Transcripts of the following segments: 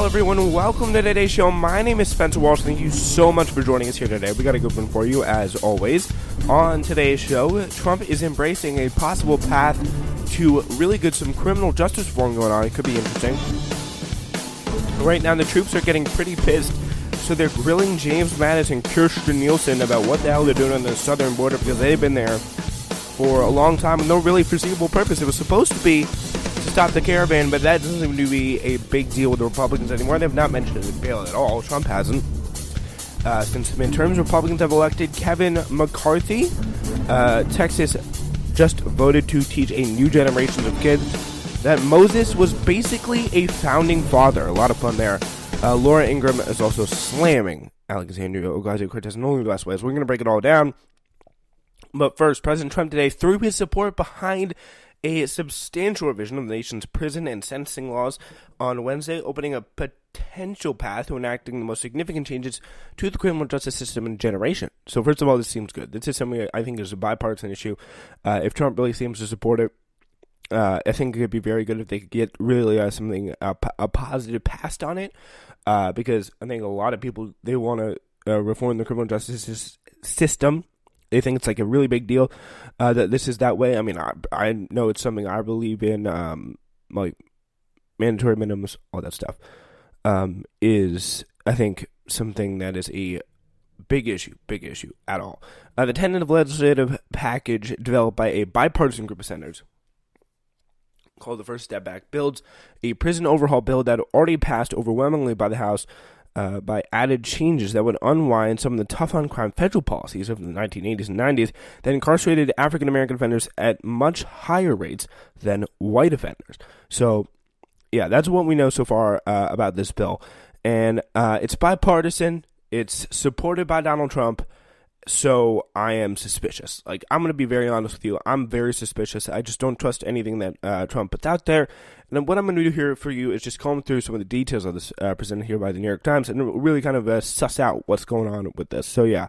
everyone, welcome to today's show. My name is Spencer Walsh. Thank you so much for joining us here today. We got a good one for you, as always. On today's show, Trump is embracing a possible path to really good some criminal justice reform going on. It could be interesting. Right now, the troops are getting pretty pissed, so they're grilling James Mattis and Kirstjen Nielsen about what the hell they're doing on the southern border, because they've been there for a long time with no really foreseeable purpose. It was supposed to be to stop the caravan, but that doesn't seem to be a big deal with the Republicans anymore. They've not mentioned it in the bill at all. Trump hasn't. Since the midterms, Republicans have elected Kevin McCarthy. Texas just voted to teach a new generation of kids that Moses was basically a founding father. A lot of fun there. Laura Ingraham is also slamming Alexandria Ocasio-Cortez in only the best ways. We're going to break it all down. But first, President Trump today threw his support behind a substantial revision of the nation's prison and sentencing laws on Wednesday, opening a potential path to enacting the most significant changes to the criminal justice system in a generation. So first of all, this seems good. This is something I think is a bipartisan issue. If Trump really seems to support it, I think it could be very good if they could get really a positive passed on it, because I think a lot of people, they want to reform the criminal justice system. They think it's like a really big deal that this is that way. I mean, I know it's something I believe in, like mandatory minimums, all that stuff, is, I think, something that is a big issue at all. The tentative legislative package developed by a bipartisan group of senators called the First Step Back builds a prison overhaul bill that already passed overwhelmingly by the House by added changes that would unwind some of the tough-on-crime federal policies of the 1980s and 90s that incarcerated African-American offenders at much higher rates than white offenders. So, yeah, that's what we know so far about this bill. And it's bipartisan. It's supported by Donald Trump. So I am suspicious. Like, I'm going to be very honest with you. I'm very suspicious. I just don't trust anything that Trump puts out there. And what I'm going to do here for you is just comb through some of the details of this presented here by the New York Times and really kind of suss out what's going on with this. So, yeah,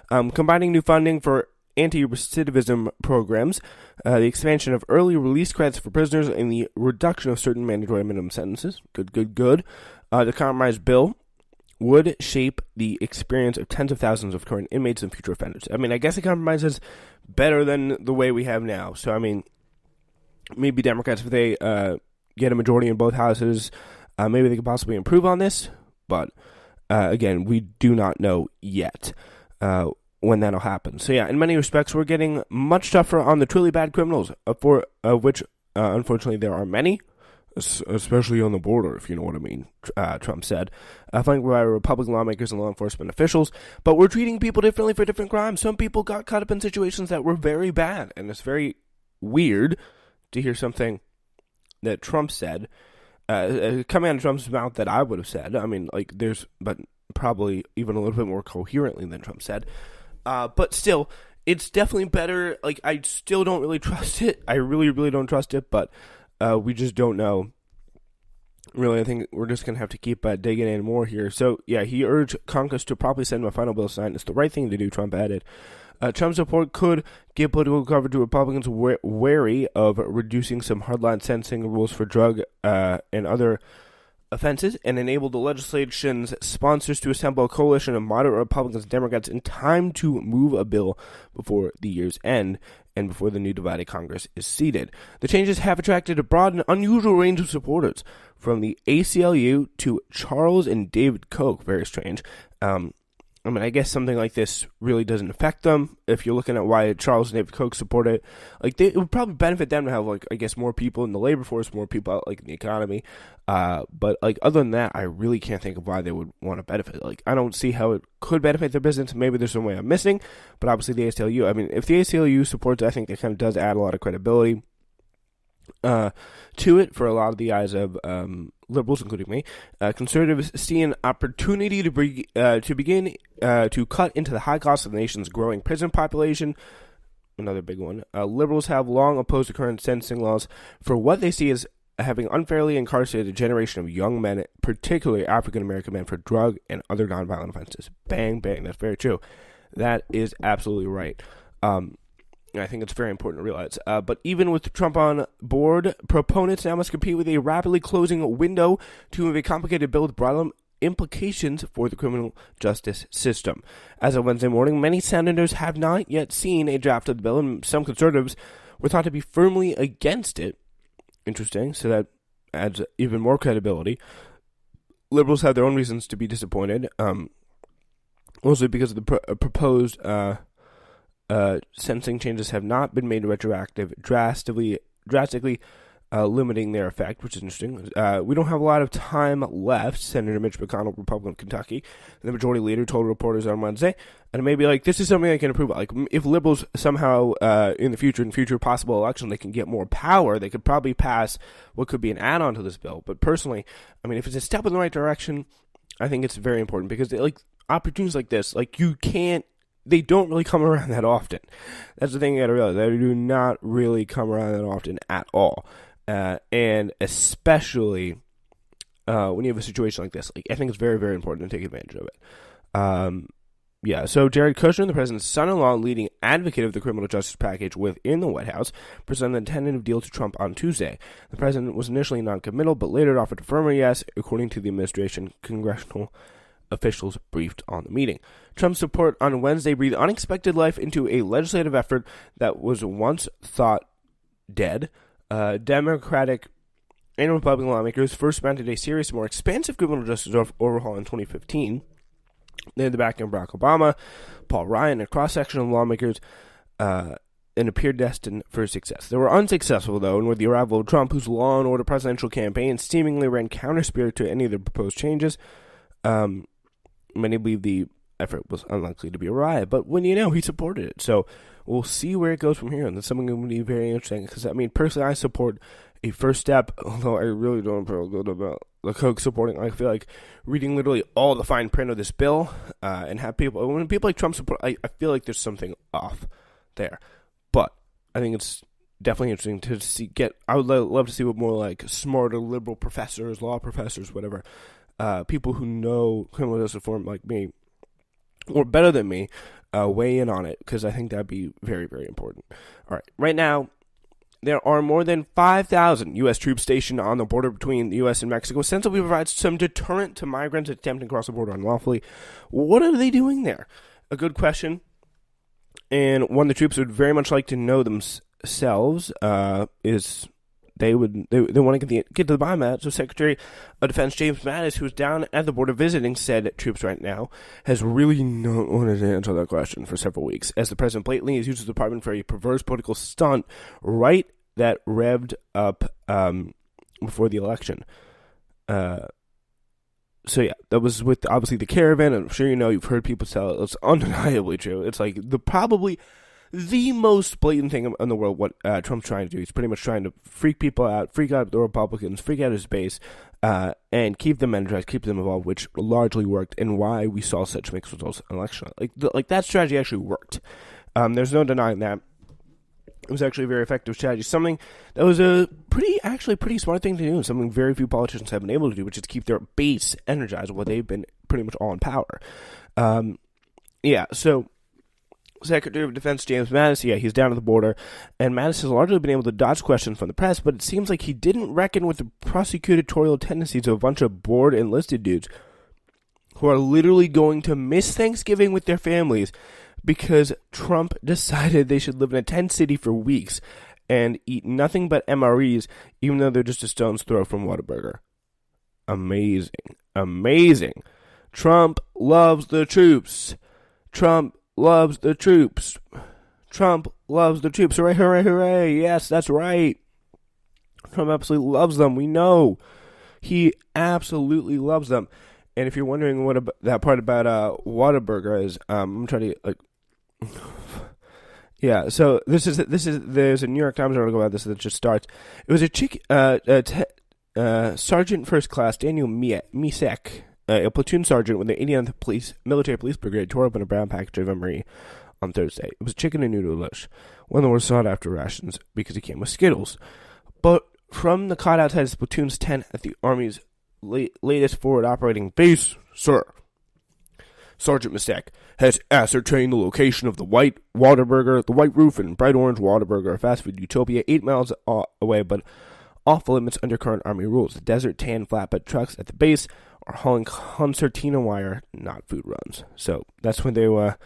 combining new funding for anti-recidivism programs, the expansion of early release credits for prisoners, and the reduction of certain mandatory minimum sentences. Good. The compromise bill would shape the experience of tens of thousands of current inmates and future offenders. I mean, I guess the compromise is better than the way we have now. So, I mean, maybe Democrats, if they get a majority in both houses, maybe they could possibly improve on this. But, again, we do not know yet when that'll happen. So, yeah, in many respects, we're getting much tougher on the truly bad criminals, for which, unfortunately, there are many, especially on the border, if you know what I mean, Trump said, flanked by Republican lawmakers and law enforcement officials. But we're treating people differently for different crimes. Some people got caught up in situations that were very bad, and it's very weird to hear something that Trump said coming out of Trump's mouth that I would have said. I mean, like, but probably even a little bit more coherently than Trump said. But still, it's definitely better. Like, I still don't really trust it. I really, really don't trust it, but we just don't know. Really, I think we're just going to have to keep digging in more here. So, yeah, he urged Congress to probably send him a final bill signed. It's the right thing to do, Trump added. Trump's support could give political cover to Republicans wary of reducing some hardline sentencing rules for drug and other offenses, and enable the legislation's sponsors to assemble a coalition of moderate Republicans and Democrats in time to move a bill before the year's end and before the new divided Congress is seated. The changes have attracted a broad and unusual range of supporters, from the ACLU to Charles and David Koch. Very strange. I mean, I guess something like this really doesn't affect them. If you're looking at why Charles and David Koch support it, like, it would probably benefit them to have, like, I guess, more people in the labor force, more people out, like, in the economy. But, like, other than that, I really can't think of why they would want to benefit. Like, I don't see how it could benefit their business. Maybe there's some way I'm missing, but obviously the ACLU, I mean, if the ACLU supports it, I think it kind of does add a lot of credibility to it for a lot of the eyes of liberals, including me. Conservatives see an opportunity to begin to cut into the high cost of the nation's growing prison population. Another big one. Liberals have long opposed the current sentencing laws for what they see as having unfairly incarcerated a generation of young men, particularly African-American men, for drug and other nonviolent offenses. Bang, bang. That's very true. That is absolutely right. I think it's very important to realize. But even with Trump on board, proponents now must compete with a rapidly closing window to move a complicated bill with broad implications for the criminal justice system. As of Wednesday morning, many senators have not yet seen a draft of the bill, and some conservatives were thought to be firmly against it. Interesting, so that adds even more credibility. Liberals have their own reasons to be disappointed, mostly because of the proposed sentencing changes have not been made retroactive, drastically limiting their effect, which is interesting. We don't have a lot of time left, Senator Mitch McConnell, Republican of Kentucky, the majority leader, told reporters on Wednesday. And maybe this is something they can improve. If liberals somehow in future possible election, they can get more power, they could probably pass what could be an add-on to this bill. But personally, if it's a step in the right direction, I think it's very important because opportunities like this, they don't really come around that often. That's the thing you gotta realize. They do not really come around that often at all. And especially when you have a situation like this. I think it's very, very important to take advantage of it. So Jared Kushner, the president's son-in-law, leading advocate of the criminal justice package within the White House, presented a tentative deal to Trump on Tuesday. The president was initially non-committal, but later offered a firmer yes, according to the administration. Congressional officials briefed on the meeting. Trump's support on Wednesday breathed unexpected life into a legislative effort that was once thought dead. Democratic and Republican lawmakers first mounted a serious, more expansive criminal justice overhaul in 2015. They had the backing of Barack Obama, Paul Ryan, a cross-section of lawmakers, and appeared destined for success. They were unsuccessful, though, and with the arrival of Trump, whose law and order presidential campaign seemingly ran counter-spirit to any of the proposed changes, many believe the effort was unlikely to be a riot, but he supported it. So we'll see where it goes from here, and that's something that will be very interesting, because, personally, I support a first step, although I really don't feel good about the Koch supporting. I feel like reading literally all the fine print of this bill, and when people like Trump support, I feel like there's something off there. But I think it's definitely interesting to I would love to see what more smarter liberal professors, law professors, whatever, people who know criminal justice reform like me, or better than me, weigh in on it, because I think that'd be very, very important. All right, right now, there are more than 5,000 U.S. troops stationed on the border between the U.S. and Mexico, ostensibly provides some deterrent to migrants attempting to cross the border unlawfully. What are they doing there? A good question, and one the troops would very much like to know themselves is... They want to get to the bottom of that. So Secretary of Defense James Mattis, who's down at the border visiting said troops right now, has really not wanted to answer that question for several weeks, as the president blatantly has used the department for a perverse political stunt that revved up before the election. That was with obviously the caravan. I'm sure you've heard people tell it. It's undeniably true. It's probably the most blatant thing in the world, what Trump's trying to do. He's pretty much trying to freak people out, freak out the Republicans, freak out his base, and keep them energized, keep them involved, which largely worked, and why we saw such mixed results in the election. That strategy actually worked. There's no denying that. It was actually a very effective strategy, something that was a pretty smart thing to do, and something very few politicians have been able to do, which is keep their base energized while they've been pretty much all in power. So Secretary of Defense James Mattis, he's down at the border, and Mattis has largely been able to dodge questions from the press, but it seems like he didn't reckon with the prosecutorial tendencies of a bunch of bored enlisted dudes who are literally going to miss Thanksgiving with their families because Trump decided they should live in a tent city for weeks and eat nothing but MREs, even though they're just a stone's throw from Whataburger. Amazing. Trump loves the troops. Trump loves the troops. Trump loves the troops. Hooray, hooray, hooray. Yes, that's right. Trump absolutely loves them. We know. He absolutely loves them. And if you're wondering what that part about Whataburger is, I'm trying to so there's a New York Times article about this that just starts. It was Sergeant First Class Daniel Misek, a platoon sergeant with the 89th Military Police Brigade, tore open a brown package of MRE on Thursday. It was chicken and noodle dish, one of the most sought after rations because it came with Skittles. But from the cot outside his platoon's tent at the Army's latest forward operating base, sir, Sergeant Mystek has ascertained the location of the White Whataburger, the White Roof and Bright Orange Whataburger, a fast food utopia 8 miles away, but off limits under current Army rules. The Desert Tan flatbed trucks at the base are hauling concertina wire, not food runs. So that's what they're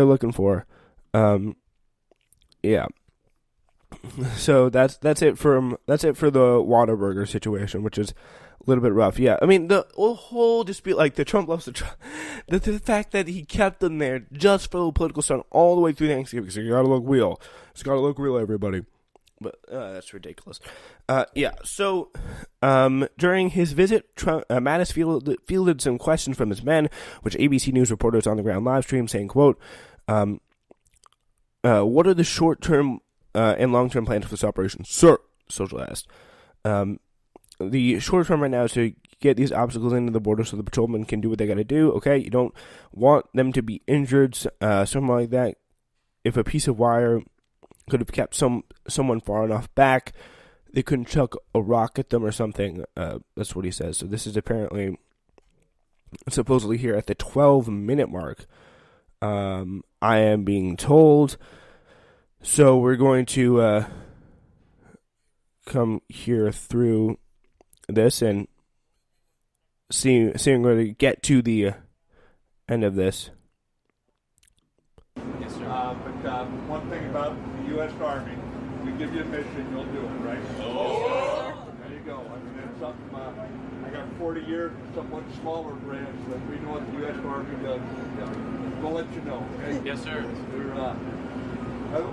looking for. Yeah. So that's it for the Whataburger situation, which is a little bit rough. Yeah, I mean the whole dispute, like the Trump loves the fact that he kept them there just for the political stunt all the way through Thanksgiving. So you gotta look real. It's gotta look real, everybody. But that's ridiculous. Yeah. So during his visit, Mattis fielded some questions from his men, which ABC News reporters on the ground live stream, saying, "quote, what are the short-term and long-term plans for this operation, sir?" Social asked. The short term right now is to get these obstacles into the border so the patrolmen can do what they got to do. Okay, you don't want them to be injured, something like that. If a piece of wire could have kept someone far enough back, they couldn't chuck a rock at them or something. That's what he says. So this is apparently, supposedly here at the 12-minute mark, I am being told. So we're going to come here through this and seeing where to get to the end of this. Yes, sir. But one thing about the U.S. Army, we give you a mission, you'll do it, right? Oh. There you go. I mean, that's something. I got 40 years, somewhat smaller branch, but we know what the U.S. Army does. We'll let you know. Okay? Yes, sir.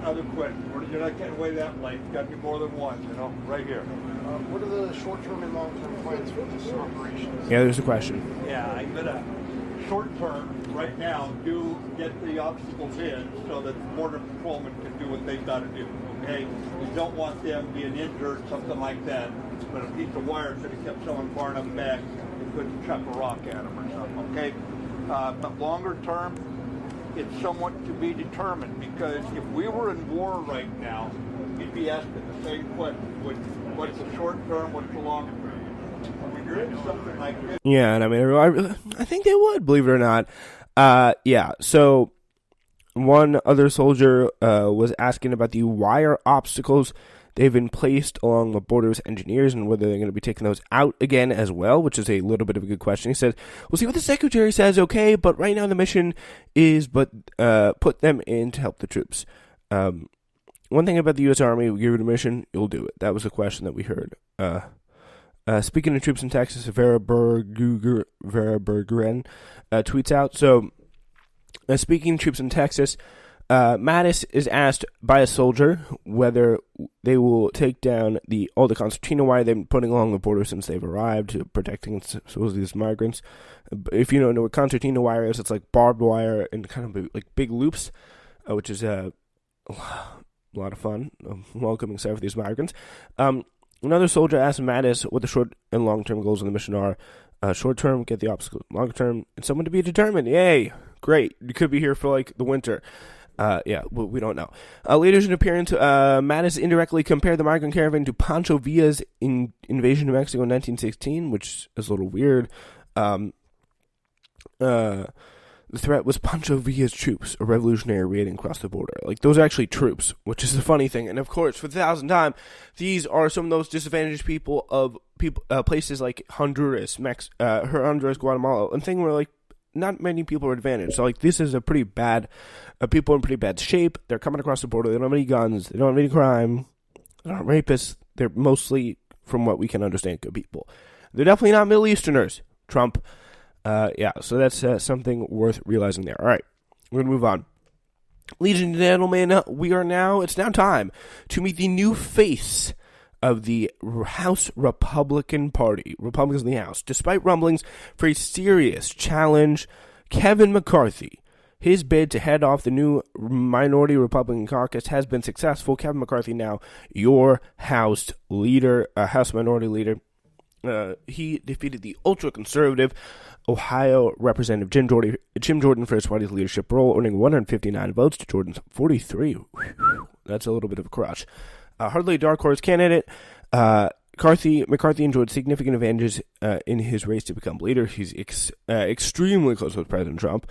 Other questions? You're not getting away that late. Got to be more than one, right here. What are the short-term and long-term plans for this operation? Yeah, there's a question. Yeah, I'm going to, short-term, right now, do get the obstacles in so that the Border Patrolmen can do what they've got to do, okay? We don't want them being injured, something like that, but a piece of wire could have kept someone far enough back and couldn't chuck a rock at them or something, okay? But longer term, it's somewhat to be determined, because if we were in war right now, you'd be asking the same question. What's the short term, what's the long term? I mean, you're in something like this. Yeah, and I mean, I think they would, believe it or not. Yeah, so one other soldier was asking about the wire obstacles they've been placed along the border's engineers and whether they're going to be taking those out again as well, which is a little bit of a good question. He said, "We'll see what the secretary says, okay, but right now the mission is put them in to help the troops." One thing about the U.S. Army, we give it a mission, you'll do it. That was a question that we heard. Speaking of troops in Texas, Vera Bergeren tweets out, so speaking of troops in Texas, Mattis is asked by a soldier whether they will take down all the concertina wire they've been putting along the border since they've arrived, to protecting supposedly these migrants. If you don't know what concertina wire is, it's like barbed wire and kind of like big loops, which is a lot of fun, a welcoming sight for these migrants. Another soldier asked Mattis what the short and long-term goals of the mission are. Short term, get the obstacle. Long term, and someone to be determined. Yay! Great. You could be here for like the winter. Yeah, we don't know. Later in an appearance, Mattis indirectly compared the migrant caravan to Pancho Villa's invasion of Mexico in 1916, which is a little weird. The threat was Pancho Villa's troops, a revolutionary raiding across the border. Like, those are actually troops, which is the funny thing. And of course, for the 1,000th time, these are some of those disadvantaged people of places like Honduras, Guatemala, and thing where like not many people are advantaged. So like, this is a pretty bad, people in pretty bad shape. They're coming across the border. They don't have any guns. They don't have any crime. They're not rapists. They're mostly, from what we can understand, good people. They're definitely not Middle Easterners. Trump. Yeah, so that's something worth realizing there. All right, we're going to move on. Ladies and gentlemen, it's now time to meet the new face of the House Republican Party, Republicans in the House. Despite rumblings for a serious challenge, Kevin McCarthy, his bid to head off the new minority Republican caucus has been successful. Kevin McCarthy now your House leader, House Minority Leader. He defeated the ultra-conservative Ohio Representative Jim Jordan for his party's leadership role, earning 159 votes to Jordan's 43. That's a little bit of a crush. Hardly a dark horse candidate. McCarthy enjoyed significant advantages in his race to become leader. He's extremely close with President Trump.